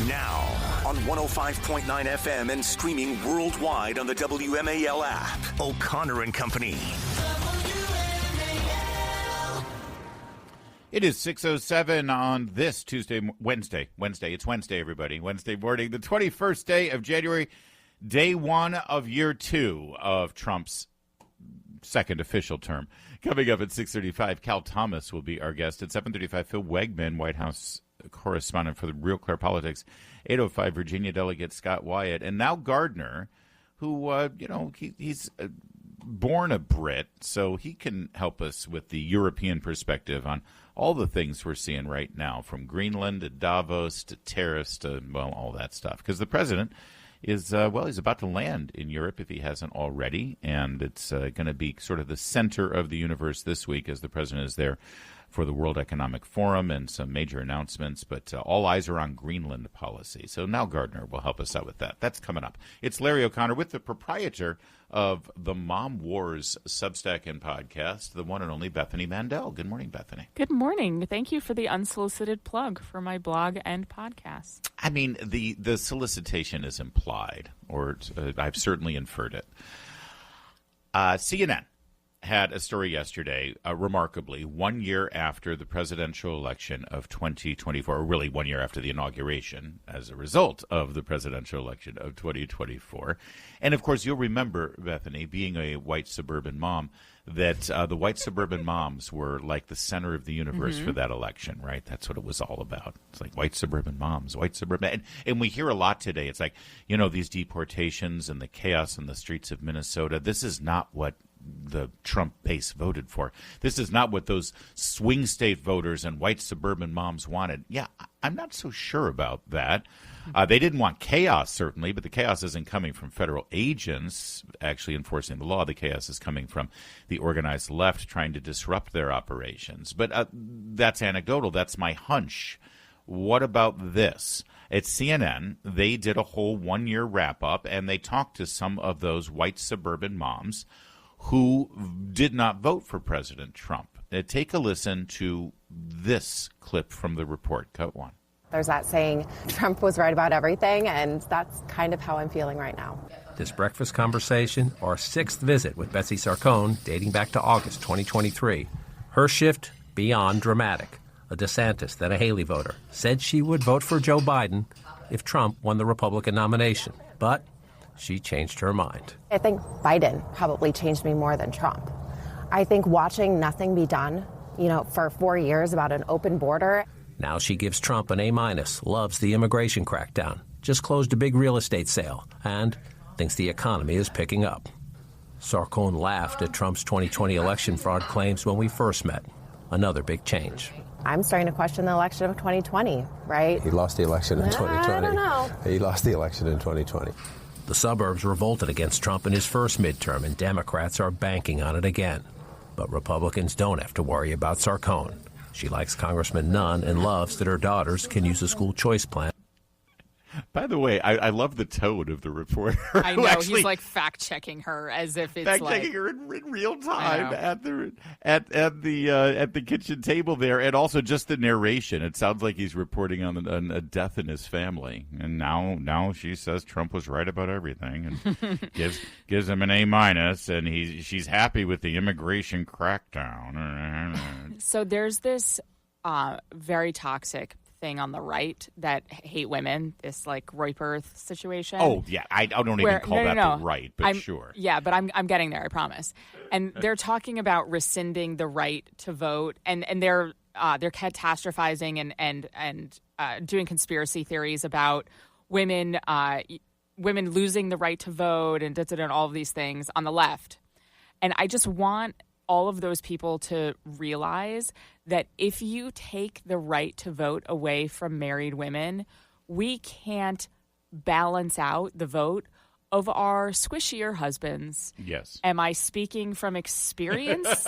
Now, on 105.9 FM and streaming worldwide on the WMAL app. O'Connor and Company. It is 6:07 on this Wednesday. It's Wednesday, everybody. Wednesday morning, the 21st day of January, day one of year two of Trump's second official term. Coming up at 6:35, Cal Thomas will be our guest. At 7:35, Phil Wegman, White House correspondent for the Real Clear Politics. 8:05, Virginia delegate Scott Wyatt. And now Gardner, who, he's born a Brit, so he can help us with the European perspective on all the things we're seeing right now, from Greenland to Davos to tariffs to, all that stuff. Because the president is, he's about to land in Europe if he hasn't already, and it's going to be sort of the center of the universe this week as the president is there for the World Economic Forum and some major announcements, but all eyes are on Greenland policy. So now Gardner will help us out with that. That's coming up. It's Larry O'Connor with the proprietor of the Mom Wars Substack and podcast, the one and only Bethany Mandel. Good morning, Bethany. Good morning. Thank you for the unsolicited plug for my blog and podcast. I mean, the solicitation is implied, or I've certainly inferred it. CNN had a story yesterday, remarkably, 1 year after the presidential election of 2024, or really 1 year after the inauguration as a result of the presidential election of 2024. And, of course, you'll remember, Bethany, being a white suburban mom, that the white suburban moms were like the center of the universe for that election, right? That's what it was all about. It's like white suburban moms, white suburban. And we hear a lot today. It's like, these deportations and the chaos in the streets of Minnesota. This is not what the Trump base voted for. This is not what those swing state voters and white suburban moms wanted. Yeah, I'm not so sure about that. They didn't want chaos, certainly, but the chaos isn't coming from federal agents actually enforcing the law. The chaos is coming from the organized left trying to disrupt their operations. But that's anecdotal. That's my hunch. What about this? At CNN, they did a whole 1 year wrap up, and they talked to some of those white suburban moms who did not vote for President Trump. Take a listen to this clip from the report. Cut one. There's that saying, Trump was right about everything, and that's kind of how I'm feeling right now. This breakfast conversation, our sixth visit with Betsy Sarcone, dating back to August 2023. Her shift, beyond dramatic. A DeSantis, then a Haley voter, said she would vote for Joe Biden if Trump won the Republican nomination. But she changed her mind. I think Biden probably changed me more than Trump. I think watching nothing be done, for 4 years about an open border. Now she gives Trump an A-, loves the immigration crackdown, just closed a big real estate sale, and thinks the economy is picking up. Sarcone laughed at Trump's 2020 election fraud claims when we first met. Another big change. I'm starting to question the election of 2020, right? He lost the election in 2020. I don't know. He lost the election in 2020. The suburbs revolted against Trump in his first midterm, and Democrats are banking on it again. But Republicans don't have to worry about Sarcone. She likes Congressman Nunn and loves that her daughters can use a school choice plan. By the way, I love the tone of the reporter. I know, he's like fact-checking her as if it's fact-checking her in real time at the kitchen table there, and also just the narration. It sounds like he's reporting on a death in his family, and now she says Trump was right about everything, and gives him an A-, and she's happy with the immigration crackdown. So there's this very toxic thing on the right that hate women, this like Royperth situation. Oh yeah, I don't even call that the right, but sure. Yeah, but I'm getting there, I promise. And they're talking about rescinding the right to vote, and they're catastrophizing and doing conspiracy theories about women losing the right to vote and all of these things on the left. And I just want all of those people to realize that if you take the right to vote away from married women, we can't balance out the vote of our squishier husbands. Yes. Am I speaking from experience?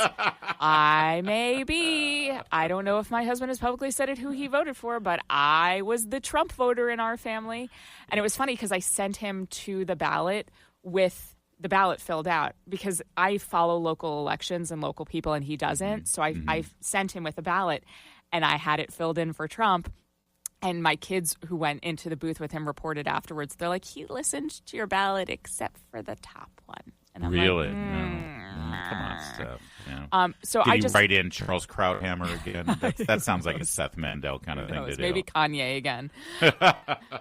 I may be. I don't know if my husband has publicly said it who he voted for, but I was the Trump voter in our family. And it was funny because I sent him to the ballot with the ballot filled out because I follow local elections and local people and he doesn't. So I sent him with a ballot and I had it filled in for Trump. And my kids who went into the booth with him reported afterwards, they're like, he listened to your ballot except for the top one. And I'm really? like, Come on, Steph. So Did I he just write in Charles Krauthammer again? That sounds like a Seth Mandel kind of thing to do. Maybe Kanye again.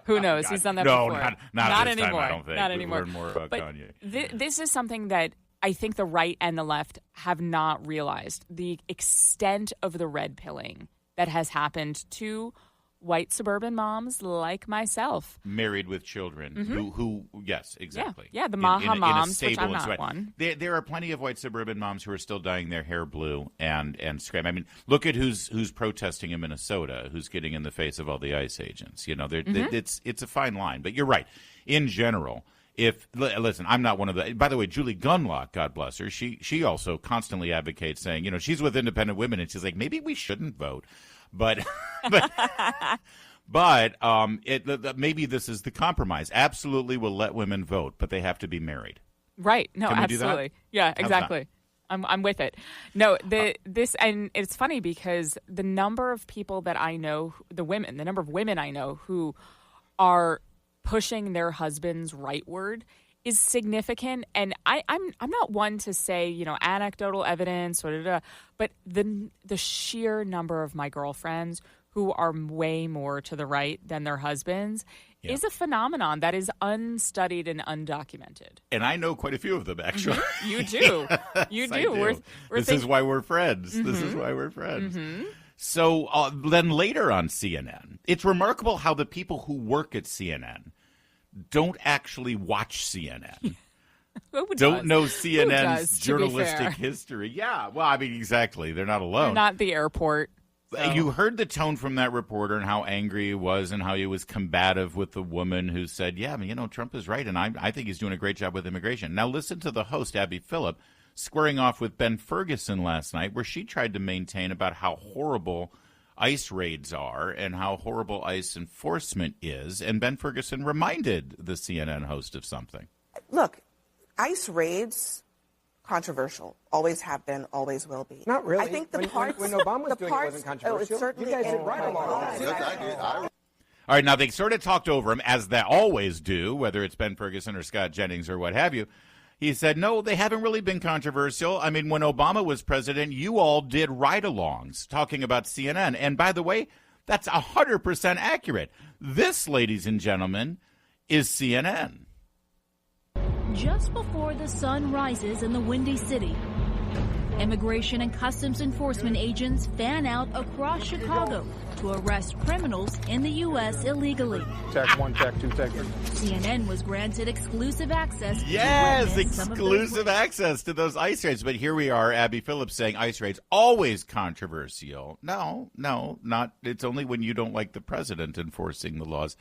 Who knows? God. He's done that no, before. Not this anymore. Time, I don't think. Not We've anymore. learned more about but Kanye. This is something that I think the right and the left have not realized. The extent of the red pilling that has happened to white suburban moms like myself. Married with children who yes, exactly. Yeah, the MAGA moms, which I'm not way. one. There are plenty of white suburban moms who are still dyeing their hair blue and scream. I mean, look at who's protesting in Minnesota, who's getting in the face of all the ICE agents. It's a fine line. But you're right. In general, listen, I'm not one of the. By the way, Julie Gunlock, God bless her, she also constantly advocates saying, she's with independent women, and she's like, maybe we shouldn't vote. But maybe this is the compromise. Absolutely, we'll let women vote, but they have to be married. Right? No, Can we absolutely. do that? Yeah, exactly. I'm with it. No, this and it's funny because the number of people that I know, the number of women I know who are pushing their husband's rightward is significant. And I'm not one to say, anecdotal evidence, but the sheer number of my girlfriends who are way more to the right than their husbands is a phenomenon that is unstudied and undocumented. And I know quite a few of them, actually. You do. You do. This is why we're friends. This is why we're friends. So then later on CNN, it's remarkable how the people who work at CNN don't actually watch CNN. Don't know CNN's journalistic history. Yeah, well, I mean, exactly. They're not alone. They're not the airport. So. You heard the tone from that reporter and how angry he was and how he was combative with the woman who said, Trump is right, and I think he's doing a great job with immigration. Now listen to the host, Abby Phillip, squaring off with Ben Ferguson last night, where she tried to maintain about how horrible ICE raids are and how horrible ICE enforcement is. And Ben Ferguson reminded the CNN host of something. Look, ICE raids, controversial. Always have been, always will be. Not really. I think when Obama was doing it wasn't controversial. Certainly you guys did right along. Yes, I did. All right, now they sort of talked over him, as they always do, whether it's Ben Ferguson or Scott Jennings or what have you. He said, no, they haven't really been controversial. I mean, when Obama was president, you all did ride-alongs talking about CNN. And by the way, that's 100% accurate. This, ladies and gentlemen, is CNN. Just before the sun rises in the Windy City, immigration and customs enforcement agents fan out across Chicago to arrest criminals in the U.S. illegally. Tech 1, Tech 2, Tech 3. CNN was granted exclusive access. Yes, exclusive access to those ICE raids. But here we are, Abby Phillips saying ICE raids always controversial. No, not. It's only when you don't like the president enforcing the laws.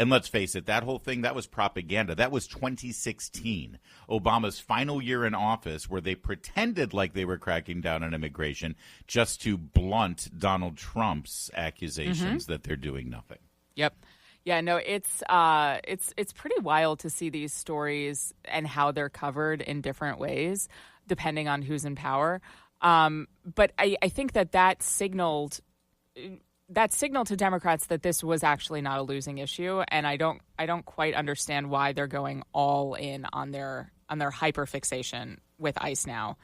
And let's face it, that whole thing, that was propaganda. That was 2016, Obama's final year in office, where they pretended like they were cracking down on immigration just to blunt Donald Trump's accusations that they're doing nothing. Yep. Yeah, no, it's pretty wild to see these stories and how they're covered in different ways, depending on who's in power. But I think that signaled to Democrats that this was actually not a losing issue, and I don't quite understand why they're going all in on their hyperfixation with ICE now.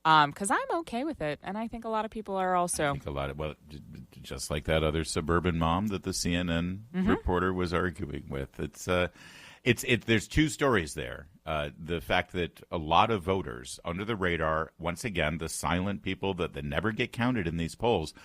Because I'm okay with it, and I think a lot of people are also. I think just like that other suburban mom that the CNN reporter was arguing with. There's two stories there. The fact that a lot of voters under the radar, once again, the silent people that never get counted in these polls,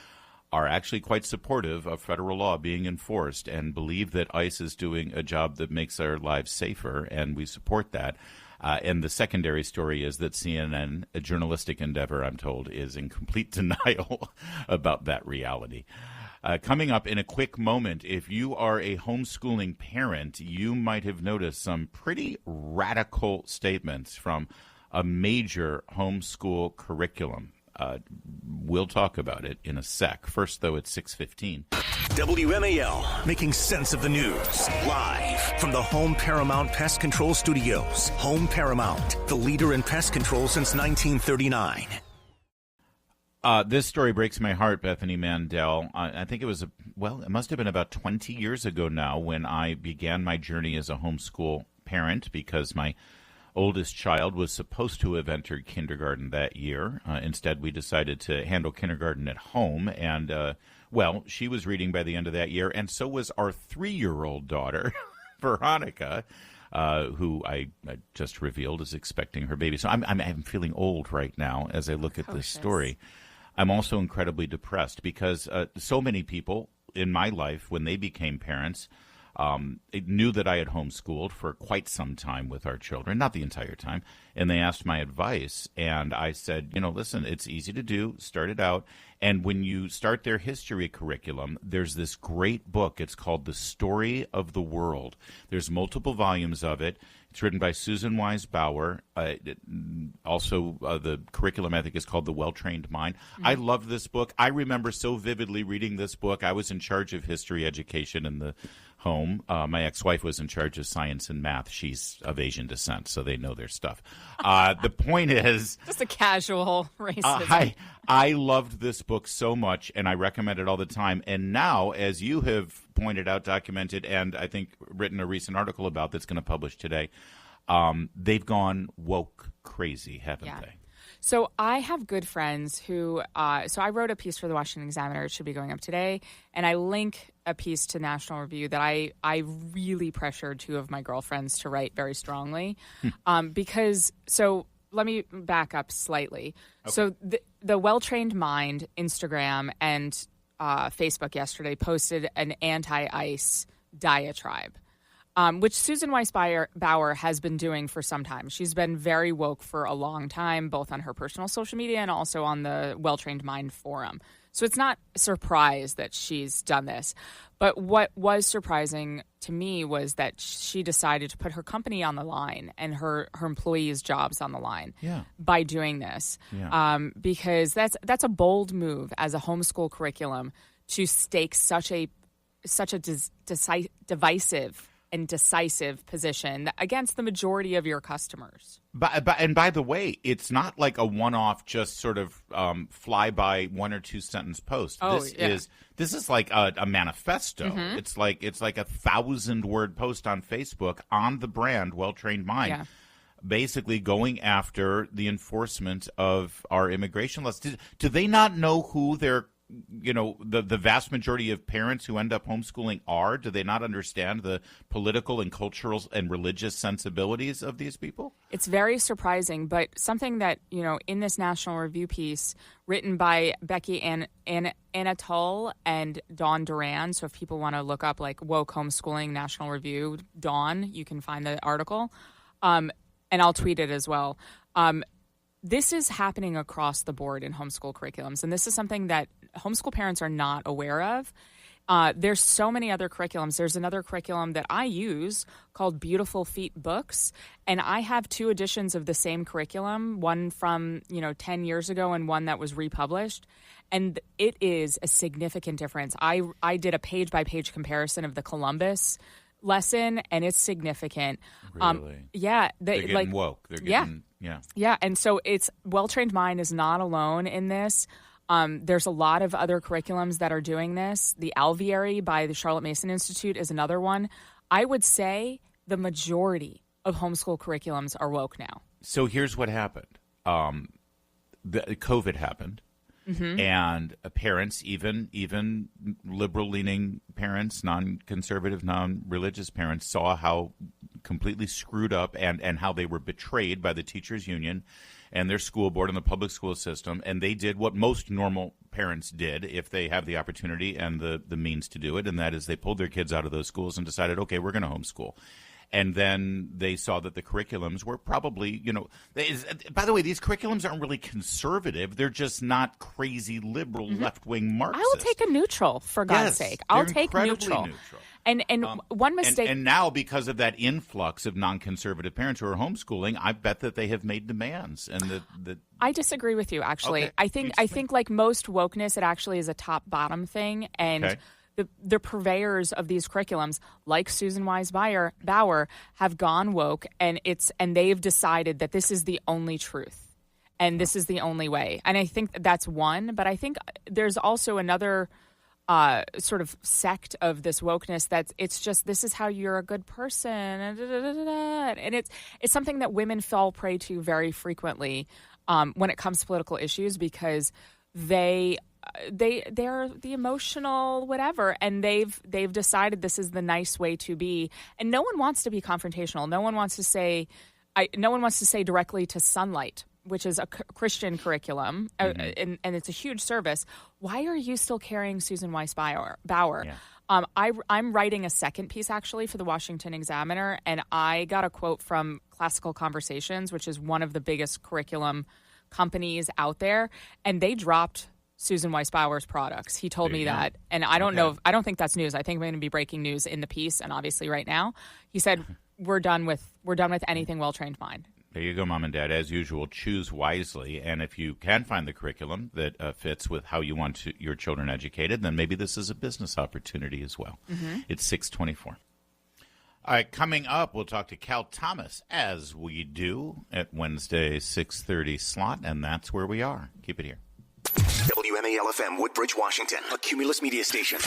are actually quite supportive of federal law being enforced and believe that ICE is doing a job that makes our lives safer, and we support that. And the secondary story is that CNN, a journalistic endeavor, I'm told, is in complete denial about that reality. Coming up in a quick moment, if you are a homeschooling parent, you might have noticed some pretty radical statements from a major homeschool curriculum. We'll talk about it in a sec. First, though, it's 6:15. WMAL, making sense of the news. Live from the Home Paramount Pest Control Studios. Home Paramount, the leader in pest control since 1939. This story breaks my heart, Bethany Mandel. I think it must have been about 20 years ago now when I began my journey as a homeschool parent, because my oldest child was supposed to have entered kindergarten that year. Instead, we decided to handle kindergarten at home, and, she was reading by the end of that year, and so was our 3-year-old daughter, Veronica, who I just revealed is expecting her baby. So I'm feeling old right now as I look at this story. I'm also incredibly depressed because so many people in my life, when they became parents, knew that I had homeschooled for quite some time with our children, not the entire time, and they asked my advice, and I said, listen, it's easy to do, start it out, and when you start their history curriculum, there's this great book. It's called The Story of the World. There's multiple volumes of it. It's written by Susan Wise Bauer. The curriculum, I think, is called The Well-Trained Mind. Mm-hmm. I love this book. I remember so vividly reading this book. I was in charge of history education in the home. My ex-wife was in charge of science and math. She's of Asian descent, so they know their stuff. The point is... Just a casual racism. I loved this book so much, and I recommend it all the time. And now, as you have pointed out, documented, and I think written a recent article about that's going to publish today, they've gone woke crazy, haven't they? So I have good friends who so I wrote a piece for the Washington Examiner. It should be going up today. And I link a piece to National Review that I really pressured 2 of my girlfriends to write very strongly. Because let me back up slightly. Okay. So the Well-Trained Mind Instagram and Facebook yesterday posted an anti-ICE diatribe. Which Susan Weiss Bauer has been doing for some time. She's been very woke for a long time, both on her personal social media and also on the Well-Trained Mind forum. So it's not a surprise that she's done this. But what was surprising to me was that she decided to put her company on the line and her employees' jobs on the line by doing this. Yeah. Because that's a bold move as a homeschool curriculum to stake such a divisive and decisive position against the majority of your customers. And by the way, it's not like a one-off, just sort of fly-by 1 or 2 sentence post. This is like a manifesto. Mm-hmm. It's like 1,000-word post on Facebook on the brand Well-Trained Mind, basically going after the enforcement of our immigration laws. Do they not know who their the vast majority of parents who end up homeschooling are? Do they not understand the political and cultural and religious sensibilities of these people? It's very surprising, but something that, in this National Review piece written by Becky Anatole and Dawn Duran, so if people want to look up like woke homeschooling National Review, Dawn, you can find the article, and I'll tweet it as well. This is happening across the board in homeschool curriculums, and this is something that homeschool parents are not aware of. There's so many other curriculums. There's another curriculum that I use called Beautiful Feet Books, and I have 2 editions of the same curriculum, one from 10 years ago and one that was republished, and it is a significant difference. I did a page-by-page comparison of the Columbus lesson, and it's significant. Really? They're getting woke. They're getting Yeah, and so it's Well-Trained Mind is not alone in this. There's a lot of other curriculums that are doing this. The Alviary by the Charlotte Mason Institute is another one. I would say the majority of homeschool curriculums are woke now. So here's what happened. COVID happened. Mm-hmm. And parents, even liberal-leaning parents, non-conservative, non-religious parents, saw how completely screwed up and how they were betrayed by the teachers' union and their school board and the public school system. And they did what most normal parents did if they have the opportunity and the means to do it, and that is they pulled their kids out of those schools and decided, okay, we're going to homeschool. And then they saw that the curriculums were probably, by the way, these curriculums aren't really conservative. They're just not crazy liberal left-wing Marxist. I will take a neutral, for God's sake. I'll take neutral. And one mistake. And now, because of that influx of non-conservative parents who are homeschooling, I bet that they have made demands. And I disagree with you, actually. Okay. I think like most wokeness, it actually is a top-bottom thing. And okay. The purveyors of these curriculums, like Susan Wise Bauer, have gone woke, and they've decided that this is the only truth. and this is the only way. And I think that's one, but I think there's also another sort of sect of this wokeness it's just this is how you're a good person, and it's something that women fall prey to very frequently when it comes to political issues, because they're the emotional whatever, and they've decided this is the nice way to be, and no one wants to be confrontational. No one wants to say directly to Sunlight, which is a Christian curriculum, and it's a huge service. Why are you still carrying Susan Weiss Bauer? Yeah. I'm writing a second piece, actually, for the Washington Examiner, and I got a quote from Classical Conversations, which is one of the biggest curriculum companies out there, and they dropped Susan Weiss Bauer's products. He told me that, and I don't know. I don't think that's news. I think I'm going to be breaking news in the piece, and obviously right now. He said, we're done with anything well-trained mind. There you go, Mom and Dad. As usual, choose wisely. And if you can find the curriculum that fits with how you want your children educated, then maybe this is a business opportunity as well. It's 6:24. All right, coming up, we'll talk to Cal Thomas, as we do at Wednesday 6:30 slot, and that's where we are. Keep it here. WMAL-FM, Woodbridge, Washington, a Cumulus media station.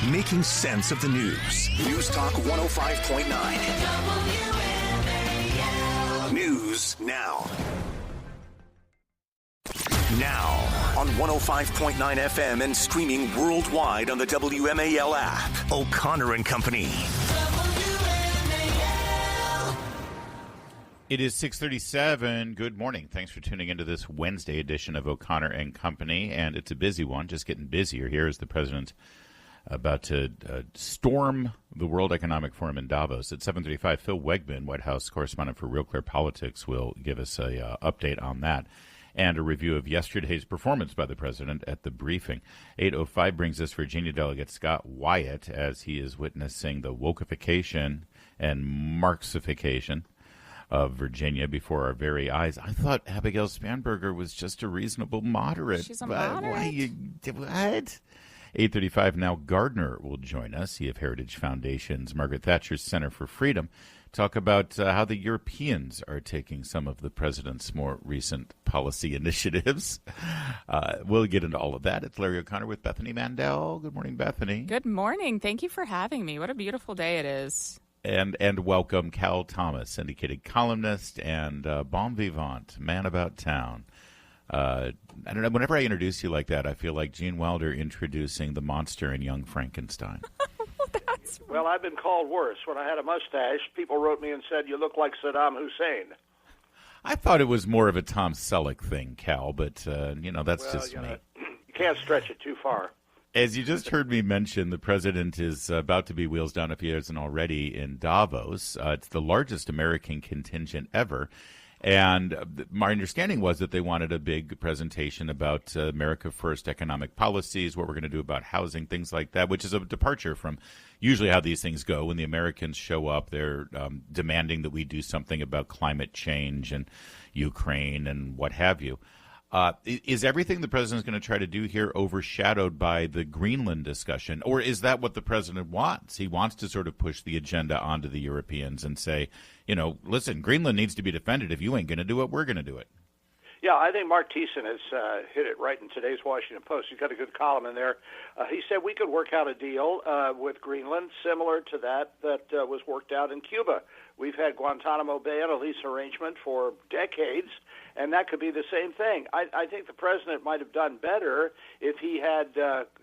Making sense of the news. News Talk 105.9. News now. Now on 105.9 FM and streaming worldwide on the WMAL app. O'Connor and Company. It is 6:37. Good morning. Thanks for tuning into this Wednesday edition of O'Connor and Company, and it's a busy one, just getting busier here as the president about to storm the World Economic Forum in Davos. At 7:35, Phil Wegman, White House correspondent for Real Clear Politics, will give us a update on that and a review of yesterday's performance by the president at the briefing. 8:05 brings us Virginia Delegate Scott Wyatt as he is witnessing the wokeification and Marxification of Virginia before our very eyes. I thought Abigail Spanberger was just a reasonable moderate. She's a moderate. What? 8:35 now. Gardner will join us. He of Heritage Foundation's Margaret Thatcher's Center for Freedom. Talk about how the Europeans are taking some of the president's more recent policy initiatives. We'll get into all of that. It's Larry O'Connor with Bethany Mandel. Good morning, Bethany. Good morning. Thank you for having me. What a beautiful day it is. And welcome Cal Thomas, syndicated columnist and bon vivant, man about town. I don't know. Whenever I introduce you like that, I feel like Gene Wilder introducing the monster in Young Frankenstein. Well, I've been called worse. When I had a mustache, people wrote me and said, "You look like Saddam Hussein." I thought it was more of a Tom Selleck thing, Cal, but that's just me. You can't stretch it too far. As you just heard me mention, the president is about to be wheels down, if he isn't already, in Davos. It's the largest American contingent ever. And my understanding was that they wanted a big presentation about America First economic policies, what we're going to do about housing, things like that, which is a departure from usually how these things go. When the Americans show up, they're demanding that we do something about climate change and Ukraine and what have you. Is everything the president is going to try to do here overshadowed by the Greenland discussion? Or is that what the president wants? He wants to sort of push the agenda onto the Europeans and say, listen, Greenland needs to be defended. If you ain't going to do it, we're going to do it. Yeah, I think Mark Thiessen has hit it right in today's Washington Post. He's got a good column in there. He said we could work out a deal with Greenland similar to that was worked out in Cuba. We've had Guantanamo Bay on a lease arrangement for decades, and that could be the same thing. I think the president might have done better if he had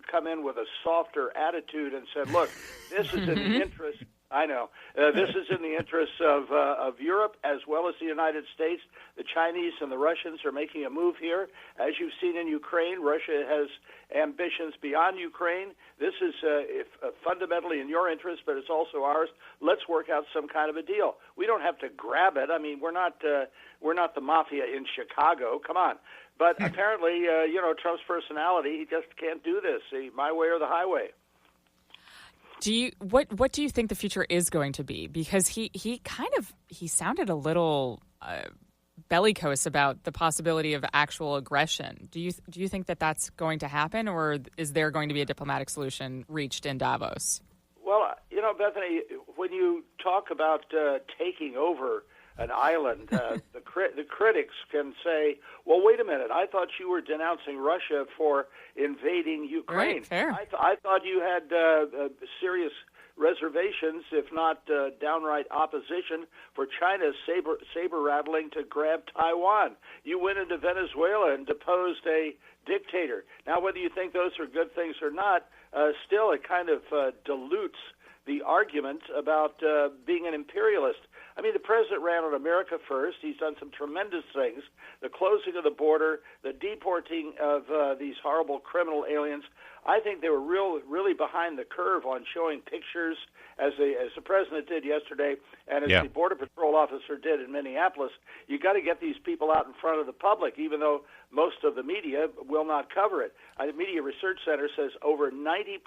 come in with a softer attitude and said, look, this is in the interest. I know. This is in the interests of Europe as well as the United States. The Chinese and the Russians are making a move here. As you've seen in Ukraine, Russia has ambitions beyond Ukraine. This is fundamentally in your interest, but it's also ours. Let's work out some kind of a deal. We don't have to grab it. I mean, we're not the mafia in Chicago. Come on. But apparently, Trump's personality, he just can't do this. My way or the highway. What do you think the future is going to be? Because he sounded a little bellicose about the possibility of actual aggression. Do you think that that's going to happen, or is there going to be a diplomatic solution reached in Davos? Well, Bethany, when you talk about taking over an island. The critics can say, well, wait a minute, I thought you were denouncing Russia for invading Ukraine. Right, fair. I thought you had serious reservations, if not downright opposition, for China's saber-rattling to grab Taiwan. You went into Venezuela and deposed a dictator. Now, whether you think those are good things or not, still it kind of dilutes the argument about being an imperialist. I mean, the president ran on America first. He's done some tremendous things. The closing of the border, the deporting of these horrible criminal aliens. I think they were really behind the curve on showing pictures, as the president did yesterday, and as the Border Patrol officer did in Minneapolis. You got to get these people out in front of the public, even though most of the media will not cover it. The Media Research Center says over 90%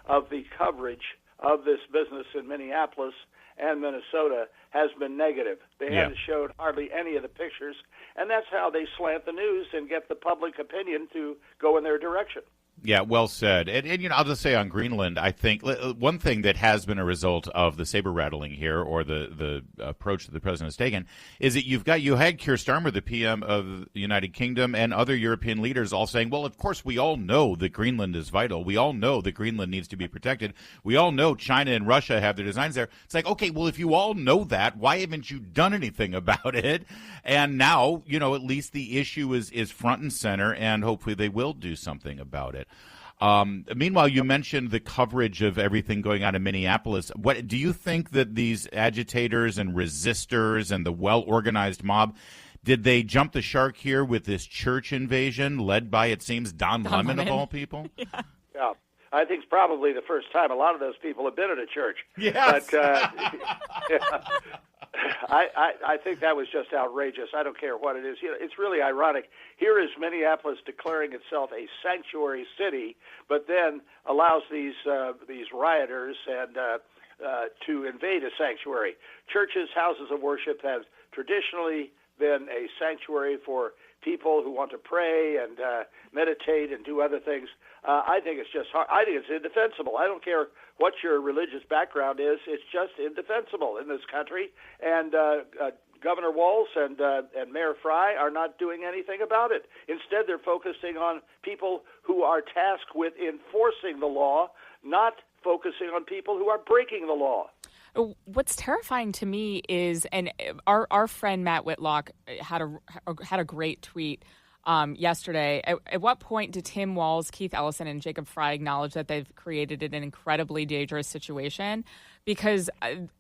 of the coverage of this business in Minneapolis and Minnesota has been negative. They haven't showed hardly any of the pictures, and that's how they slant the news and get the public opinion to go in their direction. Yeah, well said. And I'll just say on Greenland, I think one thing that has been a result of the saber rattling here, or the approach that the president has taken, is that you had Keir Starmer, the PM of the United Kingdom, and other European leaders all saying, well, of course, we all know that Greenland is vital. We all know that Greenland needs to be protected. We all know China and Russia have their designs there. It's like, okay, well, if you all know that, why haven't you done anything about it? And now, at least the issue is front and center, and hopefully they will do something about it. Meanwhile, you mentioned the coverage of everything going on in Minneapolis. What do you think that these agitators and resistors and the well-organized mob, did they jump the shark here with this church invasion led by, it seems, Don Lemon of all people? Yeah. I think it's probably the first time a lot of those people have been at a church. Yes. But I think that was just outrageous. I don't care what it is. It's really ironic. Here is Minneapolis declaring itself a sanctuary city, but then allows these rioters and to invade a sanctuary. Churches, houses of worship have traditionally been a sanctuary for people who want to pray and meditate and do other things. I think it's just hard. I think it's indefensible. I don't care what your religious background is. It's just indefensible in this country. And Governor Walz and Mayor Frey are not doing anything about it. Instead, they're focusing on people who are tasked with enforcing the law, not focusing on people who are breaking the law. What's terrifying to me is, and our friend Matt Whitlock had a great tweet yesterday. At what point did Tim Walz, Keith Ellison, and Jacob Frey acknowledge that they've created an incredibly dangerous situation? Because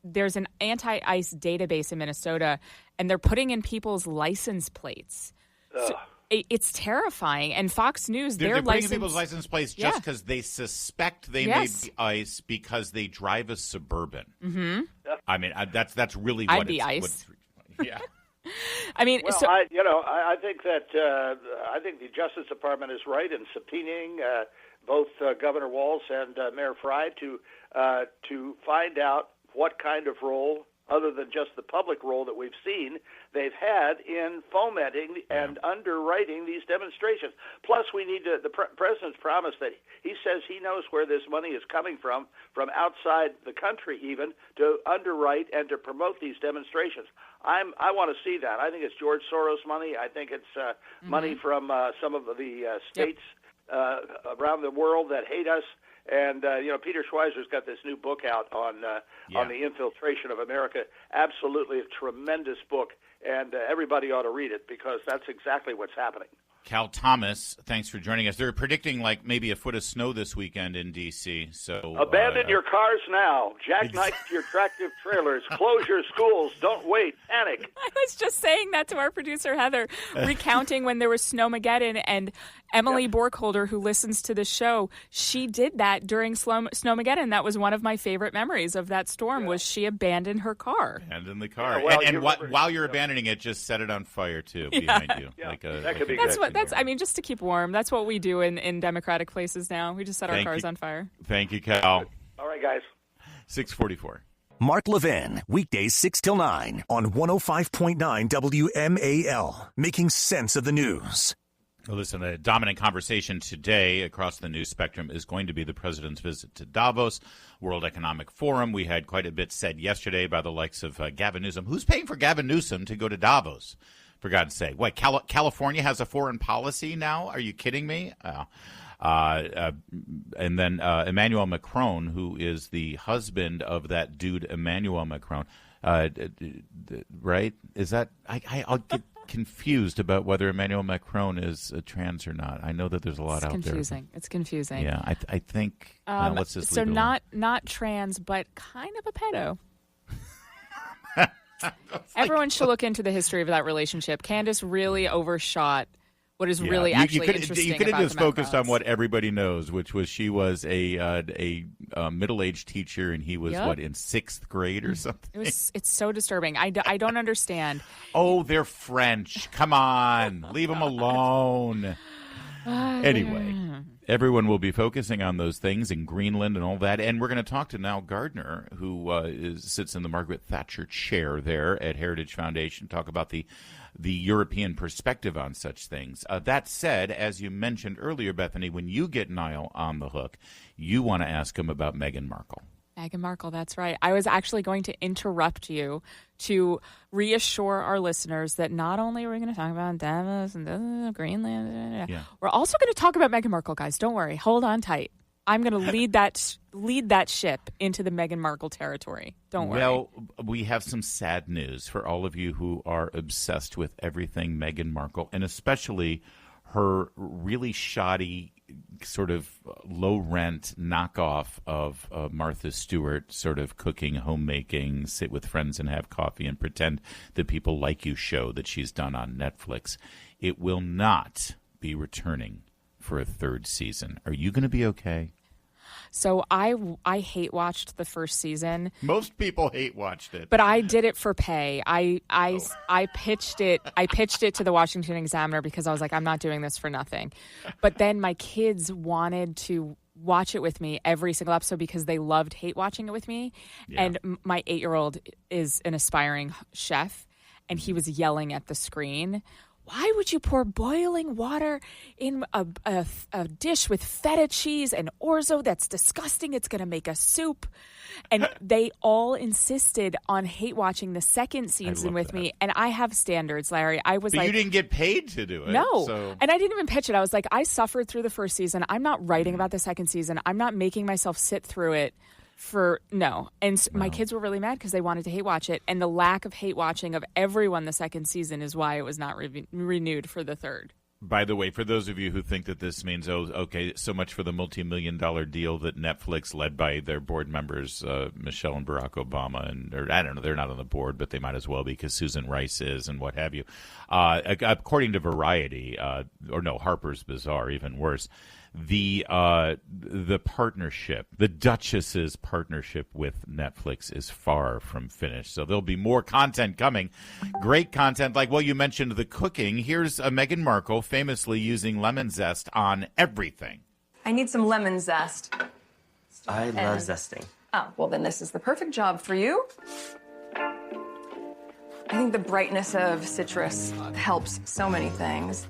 there's an anti-ICE database in Minnesota, and they're putting in people's license plates. So it's terrifying. And Fox News, they're putting people's license plates just because they suspect they may be ICE because they drive a Suburban. Mm-hmm. I mean, that's really I'd what be ICE. Yeah. I mean, well, I think that I think the Justice Department is right in subpoenaing both Governor Walz and Mayor Frey to find out what kind of role, other than just the public role that we've seen, they've had in fomenting and underwriting these demonstrations. Plus, we need the president's promise that he says he knows where this money is coming from outside the country even, to underwrite and to promote these demonstrations. I want to see that. I think it's George Soros money. I think it's money from some of the states around the world that hate us. And, Peter Schweizer's got this new book out on the infiltration of America. Absolutely a tremendous book, and everybody ought to read it because that's exactly what's happening. Cal Thomas, thanks for joining us. They're predicting like maybe a foot of snow this weekend in D.C. So abandon your cars now. Jackknife your tractor trailers. Close your schools. Don't wait. Panic. I was just saying that to our producer, Heather, recounting when there was Snowmageddon, and Emily Borkholder, who listens to the show, she did that during Snowmageddon. That was one of my favorite memories of that storm, was she abandoned her car. Abandoned the car. Yeah, well, and while you're abandoning it, just set it on fire, too, behind you. Yeah, that could be good. Just to keep warm. That's what we do in democratic places now. We just set our cars on fire. Thank you, Cal. All right, guys. 6:44. Mark Levin, weekdays 6 till 9 on 105.9 WMAL, making sense of the news. Well, listen, a dominant conversation today across the news spectrum is going to be the president's visit to Davos, World Economic Forum. We had quite a bit said yesterday by the likes of Gavin Newsom. Who's paying for Gavin Newsom to go to Davos, for God's sake? What, California has a foreign policy now? Are you kidding me? And then Emmanuel Macron, who is the husband of that dude Emmanuel Macron, right? Is that I'll get confused about whether Emmanuel Macron is trans or not. I know that there's a lot out there. It's confusing. Yeah, I think. Let's just so leave it not trans, but kind of a pedo. Everyone should look into the history of that relationship. Candace really overshot what is really actually interesting. You could have just focused Macrons. on what everybody knows, which was she was a middle-aged teacher, and he was in 6th grade or something. It's so disturbing. I don't understand. Oh, they're French. Come on, leave them alone. Anyway, everyone will be focusing on those things in Greenland and all that, and we're going to talk to Niall Gardner, who sits in the Margaret Thatcher chair there at Heritage Foundation, talk about the European perspective on such things. That said, as you mentioned earlier, Bethany, when you get Niall on the hook, you want to ask him about Meghan Markle. Meghan Markle, that's right. I was actually going to interrupt you to reassure our listeners that not only are we going to talk about Davos and Greenland, we're also going to talk about Meghan Markle, guys. Don't worry. Hold on tight. I'm going to lead that ship into the Meghan Markle territory. Don't worry. Well, we have some sad news for all of you who are obsessed with everything Meghan Markle, and especially her really shoddy, sort of low-rent knockoff of Martha Stewart, sort of cooking, homemaking, sit with friends and have coffee and pretend that people like you show that she's done on Netflix. It will not be returning for a 3rd season. Are you going to be okay? So I hate watched the first season. Most people hate watched it, but I did it for pay. I pitched it. I pitched it to the Washington Examiner because I was like, I'm not doing this for nothing. But then my kids wanted to watch it with me every single episode because they loved hate watching it with me. Yeah. And my 8-year-old is an aspiring chef, and he was yelling at the screen, why would you pour boiling water in a dish with feta cheese and orzo? That's disgusting. It's going to make a soup. And they all insisted on hate watching the 2nd season with me. And I have standards, Larry. But you didn't get paid to do it. No. So. And I didn't even pitch it. I was like, I suffered through the 1st season. I'm not writing about the 2nd season. I'm not making myself sit through it. My kids were really mad because they wanted to hate watch it, and the lack of hate watching of everyone the 2nd season is why it was not renewed for the 3rd. By the way, for those of you who think that this means, so much for the multi-million-dollar deal that Netflix, led by their board members, Michelle and Barack Obama, or I don't know, they're not on the board, but they might as well be because Susan Rice is and what have you. According to Variety, Harper's Bazaar, even worse, the partnership, the Duchess's partnership with Netflix is far from finished. So there'll be more content coming. Great content. Like, you mentioned the cooking. Here's Meghan Markle famously using lemon zest on everything. I need some lemon zest. I love zesting. Oh, well, then this is the perfect job for you. I think the brightness of citrus helps so many things.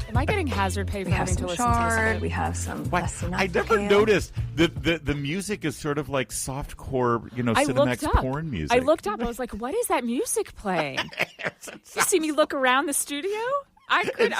Am I getting hazard pay for having to listen to this? We have some. I never noticed the music is sort of like softcore, Cinemax porn music. I looked up. I was like, "What is that music playing?" You see me look around the studio. It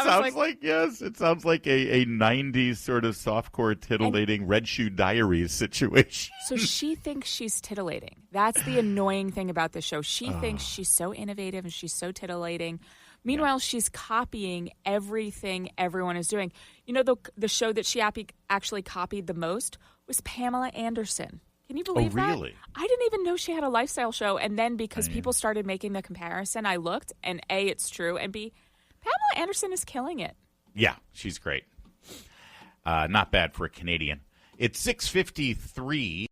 sounds like a 90s sort of softcore titillating Red Shoe Diaries situation. So she thinks she's titillating. That's the annoying thing about this show. She thinks she's so innovative and she's so titillating. Meanwhile, she's copying everything everyone is doing. The show that she actually copied the most was Pamela Anderson. Can you believe that? Really? I didn't even know she had a lifestyle show. And then because people started making the comparison, I looked, and A, it's true, and B, Pamela Anderson is killing it. Yeah, she's great. Not bad for a Canadian. It's 6:53.